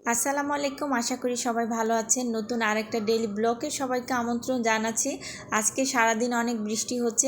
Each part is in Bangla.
আসসালামু আলাইকুম। আশা করি সবাই ভালো আছেন। নতুন আরেকটা ডেইলি ব্লগে সবাইকে আমন্ত্রণ জানাচ্ছি। আজকে সারাদিন অনেক বৃষ্টি হচ্ছে।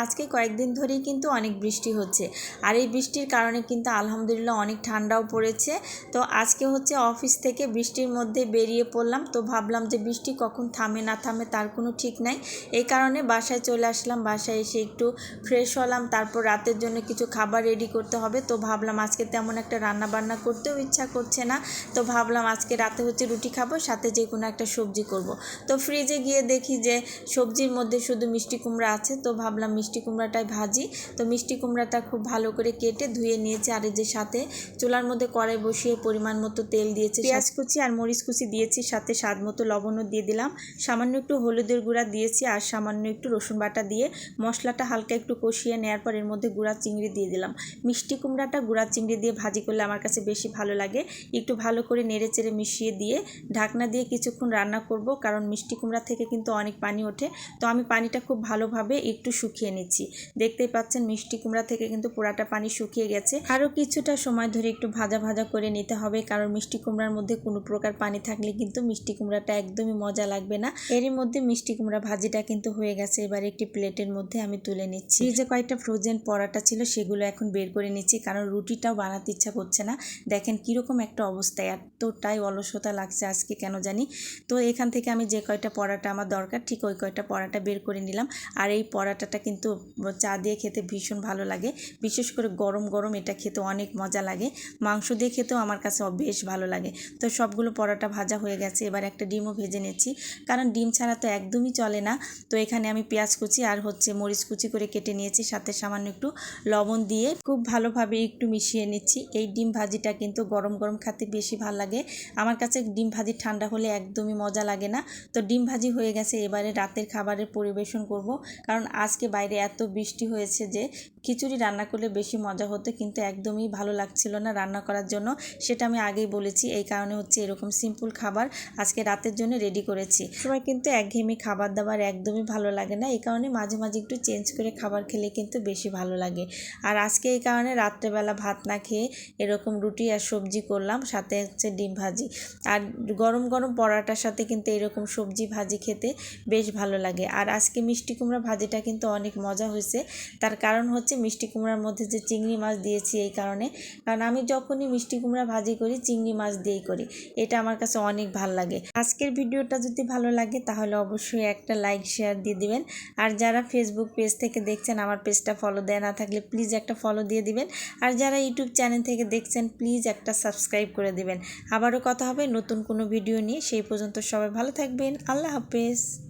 আজকে কয়েকদিন ধরেই কিন্তু অনেক বৃষ্টি হচ্ছে। আর এই বৃষ্টির কারণে কিন্তু আলহামদুলিল্লাহ অনেক ঠান্ডাও পড়েছে। তো আজকে হচ্ছে অফিস থেকে বৃষ্টির মধ্যে বেরিয়ে পড়লাম। তো ভাবলাম যে বৃষ্টি কখন থামে না থামে তার কোনো ঠিক নাই। এই কারণে বাসায় চলে আসলাম। বাসায় এসে একটু ফ্রেশ হলাম। তারপর রাতের জন্য কিছু খাবার রেডি করতে হবে। তো ভাবলাম আজকে তেমন একটা রান্না বান্না করতেও ইচ্ছা করছে না। তো ভাবলাম আজকে রাতে হচ্ছে রুটি খাবো, সাথে যে কোনো একটা সবজি করব। তো ফ্রিজে গিয়ে দেখি যে সবজির মধ্যে শুধু মিষ্টি কুমড়া আছে। তো ভাবলাম মিষ্টি কুমড়াটাই ভাজি। তো মিষ্টি কুমড়াটা খুব ভালো করে কেটে ধুয়ে নিয়েছি। আর এই যে সাথে চুলার মধ্যে কড়াই বসিয়ে পরিমাণ মতো তেল দিয়েছি, পেঁয়াজ কুচি আর মরিচ কুচি দিয়েছি, সাথে স্বাদ মতো লবণও দিয়ে দিলাম, সামান্য একটু হলুদের গুঁড়া দিয়েছি আর সামান্য একটু রসুন বাটা দিয়ে মশলাটা হালকা একটু কষিয়ে নেওয়ার পর এর মধ্যে গুঁড়া চিংড়ি দিয়ে দিলাম। মিষ্টি কুমড়াটা গুঁড়া চিংড়ি দিয়ে ভাজি করলে আমার কাছে বেশি ভালো লাগে। একটু ভালো করে নেড়ে চেড়ে মিশিয়ে দিয়ে ঢাকনা দিয়ে কিছুক্ষণ রান্না করব, কারণ মিষ্টি কুমড়া থেকে কিন্তু অনেক পানি ওঠে। তো আমি পানিটা খুব ভালোভাবে একটু শুকিয়ে নিচ্ছি। দেখতেই পাচ্ছেন মিষ্টি কুমড়া থেকে কিন্তু পুরাটা পানি শুকিয়ে গেছে। আরও কিছুটা সময় ধরে একটু ভাজা ভাজা করে নিতে হবে, কারণ মিষ্টি কুমড়ার মধ্যে কোনো প্রকার পানি থাকলে কিন্তু মিষ্টি কুমড়াটা একদমই মজা লাগবে না। এরই মধ্যে মিষ্টি কুমড়া ভাজিটা কিন্তু হয়ে গেছে। এবার একটি প্লেটের মধ্যে আমি তুলে নিচ্ছি। এই যে কয়েকটা ফ্রোজেন পরাটা ছিল সেগুলো এখন বের করে নিচ্ছি, কারণ রুটিটাও বানাতে ইচ্ছা করছে না। দেখেন কীরকম একটা অবস্থায়, এতটাই অলসতা লাগছে আজকে কেন জানি। তো এখান থেকে আমি যে কয়টা পরাটা আমার দরকার ঠিক ওই কয়টা পরাটা বের করে নিলাম। আর এই পরাটাটা কিন্তু চা দিয়ে খেতে ভীষণ ভালো লাগে, বিশেষ করে গরম গরম এটা খেতে অনেক মজা লাগে। মাংস দিয়ে খেতেও আমার কাছে বেশ ভালো লাগে। তো সবগুলো পরাটা ভাজা হয়ে গেছে। এবার একটা ডিমও ভেজে নিচ্ছি, কারণ ডিম ছাড়া তো একদমই চলে না। তো এখানে আমি পেঁয়াজ কুচি আর হচ্ছে মরিচ কুচি করে কেটে নিয়েছি, সাথে সামান্য একটু লবণ দিয়ে খুব ভালোভাবে একটু মিশিয়ে নিচ্ছি। এই ডিম ভাজিটা কিন্তু গরম গরম খেতে বেশি ভালো লাগে। আমার কাছে ডিম ভাজি ঠান্ডা হলে একদমই মজা লাগে না। তো ডিম ভাজি হয়ে গেছে। এবারে রাতের খাবারের পরিবেশন করব, কারণ আজকে বাইরে এত বৃষ্টি হয়েছে যে খিচুড়ি রান্না করলে বেশি মজা হতো, কিন্তু একদমই ভালো লাগছিল না রান্না করার জন্য। সেটা আমি আগেই বলেছি। এই কারণে হচ্ছে এরকম সিম্পল খাবার আজকে রাতের জন্য রেডি করেছি। সবাই কিন্তু একঘেয়েমি খাবার দাবার একদমই ভালো লাগে না। এই কারণে মাঝে মাঝে একটু চেঞ্জ করে খাবার খেলে কিন্তু বেশি ভালো লাগে। আর আজকে এই কারণে রাত্রেবেলা ভাত না খেয়ে এরকম রুটি আর সবজি করলাম, সাথে হচ্ছে ডিম ভাজি। আর গরম গরম পরোটার সাথে কিন্তু এরকম সবজি ভাজি খেতে বেশ ভালো লাগে। আর আজকে মিষ্টি কুমড়া ভাজিটা কিন্তু অনেক মজা হয়েছে। তার কারণ হচ্ছে মিষ্টি কুমড়ার মধ্যে যে চিংড়ি মাছ দিয়েছি এই কারণে। কারণ আমি যখনই মিষ্টি কুমড়া ভাজি করি চিংড়ি মাছ দিয়েই করি, এটা আমার কাছে অনেক ভালো লাগে। আজকের ভিডিওটা যদি ভালো লাগে তাহলে অবশ্যই একটা লাইক শেয়ার দিয়ে দিবেন। আর যারা ফেসবুক পেজ থেকে দেখছেন আমার পেজটা ফলো দেওয়া না থাকলে প্লিজ একটা ফলো দিয়ে দিবেন। আর যারা ইউটিউব চ্যানেল থেকে দেখছেন প্লিজ একটা সাবস্ক্রাইব করে দিবেন। আবারও কথা হবে নতুন কোনো ভিডিও নিয়ে। সেই পর্যন্ত সবাই ভালো থাকবেন। আল্লাহ হাফেজ।